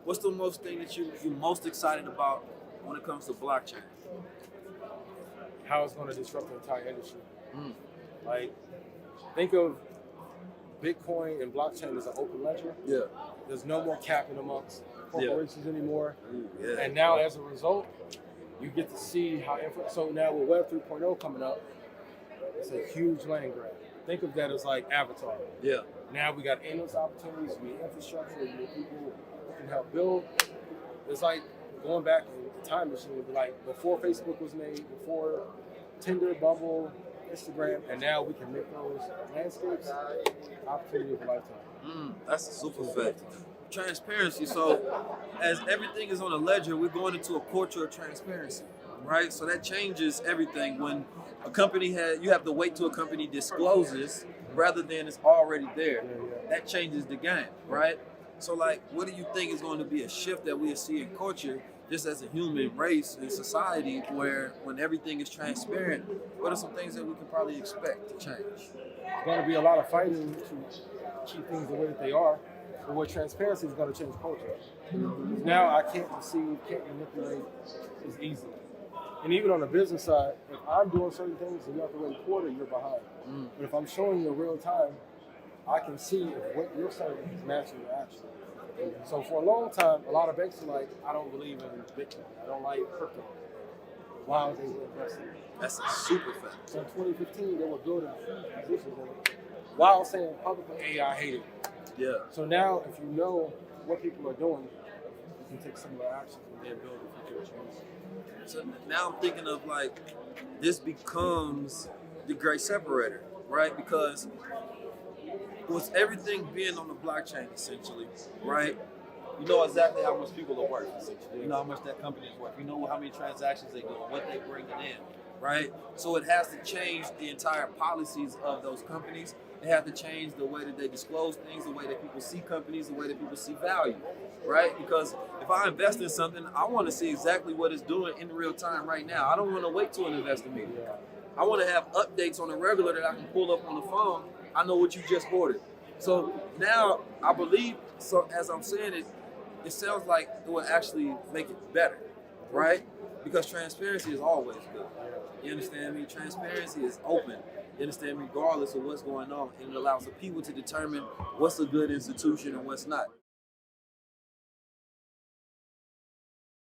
What's the most thing that you're most excited about when it comes to blockchain? How it's going to disrupt the entire industry. Mm. Like, think of Bitcoin and blockchain as an open ledger. Yeah. There's no more capping amongst corporations anymore. Ooh, yeah. And now, as a result, you get to see how. So now with Web 3.0 coming up, it's a huge land grab. Think of that as like Avatar. Yeah. Now we got endless opportunities. We need infrastructure. We need people who can help build. It's like going back in the time machine. It'd be like before Facebook was made, before Tinder, Bumble, Instagram, and now we can make those landscapes opportunity of a lifetime. That's a super fact. Transparency. So, as everything is on a ledger, we're going into a culture of transparency, right? So that changes everything. When a company you have to wait till a company discloses rather than it's already there. That changes the game, right? So, like, what do you think is going to be a shift that we'll see in culture, just as a human race and society, where when everything is transparent, what are some things that we can probably expect to change? There's going to be a lot of fighting to keep things the way that they are. But what transparency is going to change culture. Now I can't deceive, can't manipulate as easily. And even on the business side, if I'm doing certain things and you have to wait a quarter, you're behind. But if I'm showing you in real time, I can see if what you're saying is matching your action. So for a long time, a lot of banks are like, I don't believe in Bitcoin. I don't like crypto. Why would they invest in it? That's a super fact. So in 2015, they were building huge positions in it while saying publicly, hey, I hate it. Yeah. So now, if you know what people are doing, you can take similar actions and then build a future change. So now I'm thinking of like, this becomes the great separator, right? Because with everything being on the blockchain, essentially, right? You know exactly how much people are worth, essentially. You know how much that company is worth. You know how many transactions they do, what they bring in, right? So it has to change the entire policies of those companies. They have to change the way that they disclose things, the way that people see companies, the way that people see value, right? Because if I invest in something, I want to see exactly what it's doing in real time right now. I don't want to wait till an investor meeting. I want to have updates on the regular that I can pull up on the phone. I know what you just ordered. So now I believe, so as I'm saying it, it sounds like it will actually make it better, right? Because transparency is always good. You understand me? Transparency is open. You understand me? Regardless of what's going on, and it allows the people to determine what's a good institution and what's not.